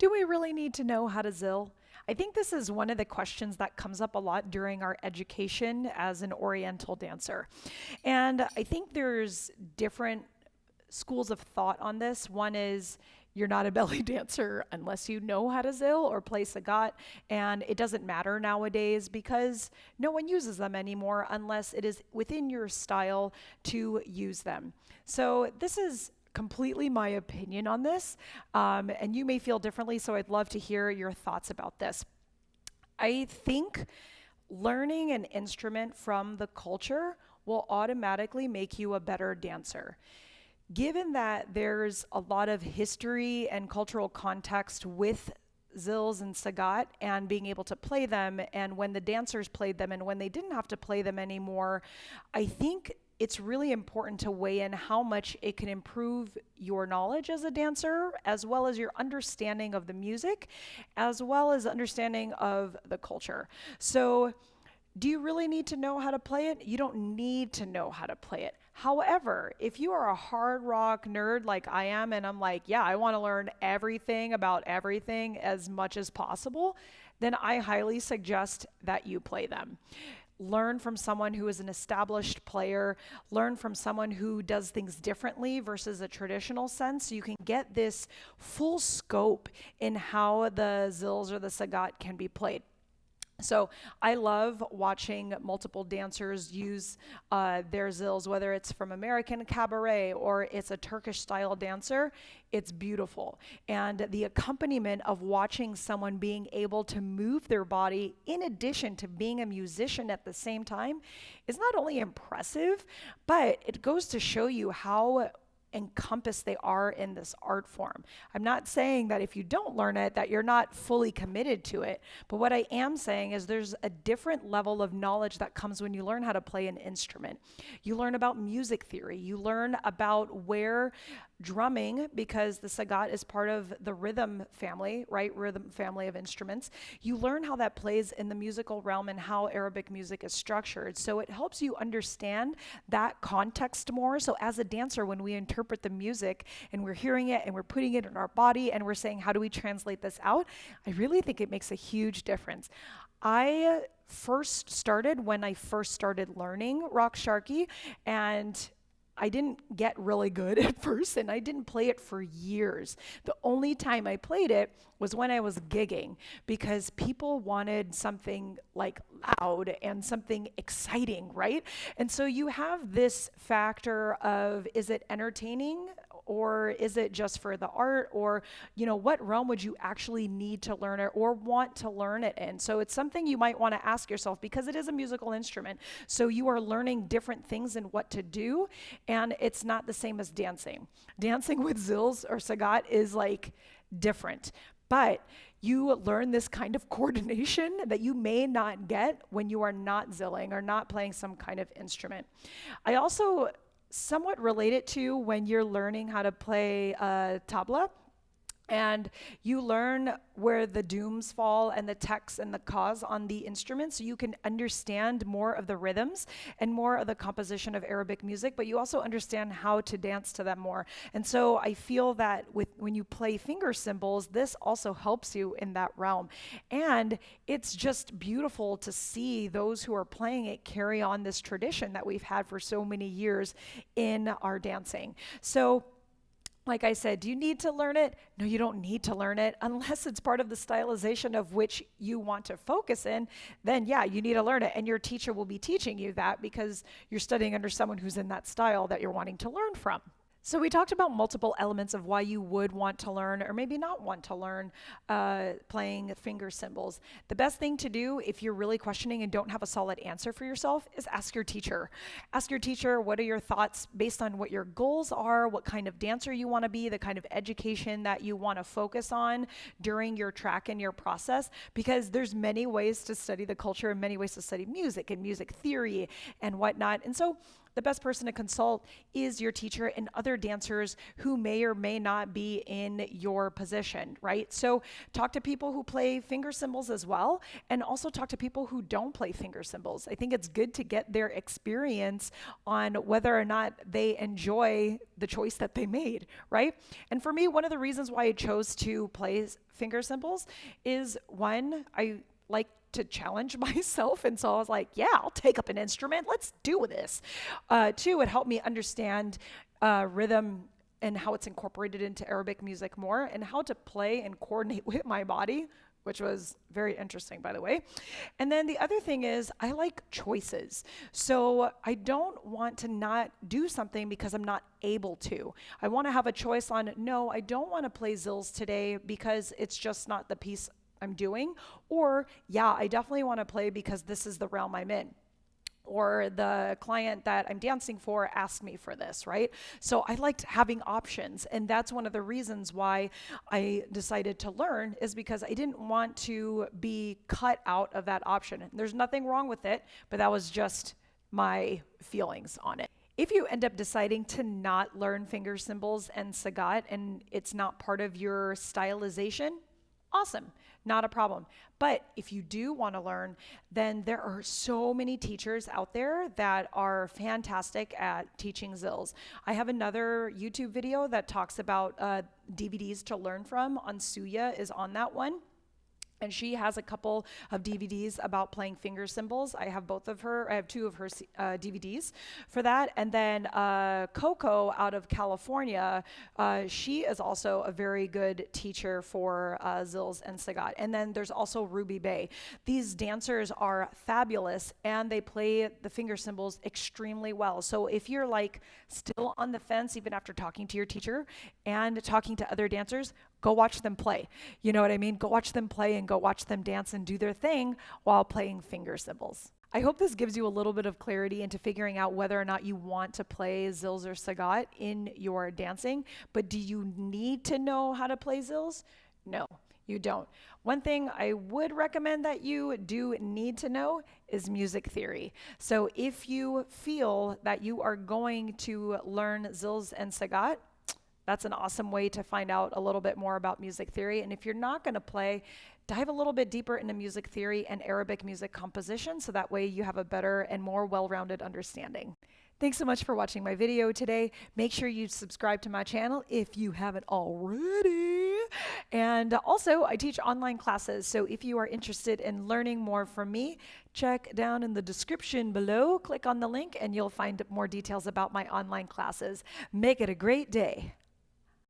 Do we really need to know how to Zill? I think this is one of the questions that comes up a lot during our education as an Oriental dancer. And I think there's different schools of thought on this. One is you're not a belly dancer unless you know how to Zill or play sagat, and it doesn't matter nowadays because no one uses them anymore unless it is within your style to use them. So this is completely my opinion on this, and you may feel differently, so I'd love to hear your thoughts about this. I think learning an instrument from the culture will automatically make you a better dancer. Given that there's a lot of history and cultural context with zills and sagat and being able to play them, and when the dancers played them and when they didn't have to play them anymore, I think it's really important to weigh in how much it can improve your knowledge as a dancer, as well as your understanding of the music, as well as understanding of the culture. So, do you really need to know how to play it? You don't need to know how to play it. However, if you are a hard rock nerd like I am, and I'm like, yeah, I want to learn everything about everything as much as possible, then I highly suggest that you play them. Learn from someone who is an established player, learn from someone who does things differently versus a traditional sense, so you can get this full scope in how the zills or the sagat can be played. So I love watching multiple dancers use their zills, whether it's from American cabaret or it's a Turkish style dancer. It's beautiful. And the accompaniment of watching someone being able to move their body in addition to being a musician at the same time is not only impressive, but it goes to show you how encompassed they are in this art form. I'm not saying that if you don't learn it that you're not fully committed to it, but what I am saying is there's a different level of knowledge that comes when you learn how to play an instrument. You learn about music theory, you learn about where drumming, because the sagat is part of the rhythm family, right? Rhythm family of instruments. You learn how that plays in the musical realm and how Arabic music is structured. So it helps you understand that context more. So as a dancer, when we interpret the music and we're hearing it and we're putting it in our body and we're saying, how do we translate this out? I really think it makes a huge difference. I first started when I first started learning rock sharky, and I didn't get really good at first, and I didn't play it for years. The only time I played it was when I was gigging, because people wanted something like loud and something exciting, right? And so you have this factor of, is it entertaining? Or is it just for the art? Or, what realm would you actually need to learn it or want to learn it in? So it's something you might want to ask yourself, because it is a musical instrument. So you are learning different things and what to do, and it's not the same as dancing. Dancing with zills or sagat is like different. But you learn this kind of coordination that you may not get when you are not zilling or not playing some kind of instrument. I also somewhat relate it to when you're learning how to play tabla, and you learn where the dooms fall and the texts and the cause on the instrument, so you can understand more of the rhythms and more of the composition of Arabic music, but you also understand how to dance to them more. And so I feel that when you play finger cymbals, this also helps you in that realm. And it's just beautiful to see those who are playing it carry on this tradition that we've had for so many years in our dancing. So like I said, do you need to learn it? No, you don't need to learn it unless it's part of the stylization of which you want to focus in. Then yeah, you need to learn it, and your teacher will be teaching you that because you're studying under someone who's in that style that you're wanting to learn from. So we talked about multiple elements of why you would want to learn or maybe not want to learn playing finger cymbals. The best thing to do if you're really questioning and don't have a solid answer for yourself is ask your teacher. Ask your teacher, what are your thoughts based on what your goals are, what kind of dancer you want to be, the kind of education that you want to focus on during your track and your process, because there's many ways to study the culture and many ways to study music and music theory and whatnot. And so the best person to consult is your teacher and other dancers who may or may not be in your position, right? So talk to people who play finger cymbals as well, and also talk to people who don't play finger cymbals. I think it's good to get their experience on whether or not they enjoy the choice that they made, right? And for me, one of the reasons why I chose to play finger cymbals is, one, I like to challenge myself, and so I was like, yeah, I'll take up an instrument, let's do this. Two, it helped me understand rhythm and how it's incorporated into Arabic music more, and how to play and coordinate with my body, which was very interesting, by the way. And then the other thing is, I like choices. So I don't want to not do something because I'm not able to. I want to have a choice on, no, I don't want to play zills today because it's just not the piece I'm doing, or yeah, I definitely want to play because this is the realm I'm in, or the client that I'm dancing for asked me for this, right? So I liked having options, and that's one of the reasons why I decided to learn, is because I didn't want to be cut out of that option. And there's nothing wrong with it, but that was just my feelings on it. If you end up deciding to not learn finger cymbals and sagat, and it's not part of your stylization, awesome, not a problem. But if you do want to learn, then there are so many teachers out there that are fantastic at teaching zills. I have another YouTube video that talks about DVDs to learn from. Ansuya is on that one. And she has a couple of DVDs about playing finger cymbals. I have two of her DVDs for that. And then Coco out of California, she is also a very good teacher for zills and sagat. And then there's also Ruby Bay. These dancers are fabulous, and they play the finger cymbals extremely well. So if you're like still on the fence, even after talking to your teacher and talking to other dancers, go watch them play. You know what I mean? Go watch them play and go watch them dance and do their thing while playing finger cymbals. I hope this gives you a little bit of clarity into figuring out whether or not you want to play zills or sagat in your dancing. But do you need to know how to play zills? No, you don't. One thing I would recommend that you do need to know is music theory. So if you feel that you are going to learn zills and sagat, that's an awesome way to find out a little bit more about music theory. And if you're not going to play, dive a little bit deeper into music theory and Arabic music composition, so that way you have a better and more well-rounded understanding. Thanks so much for watching my video today. Make sure you subscribe to my channel if you haven't already. And also, I teach online classes, so if you are interested in learning more from me, check down in the description below, click on the link, and you'll find more details about my online classes. Make it a great day.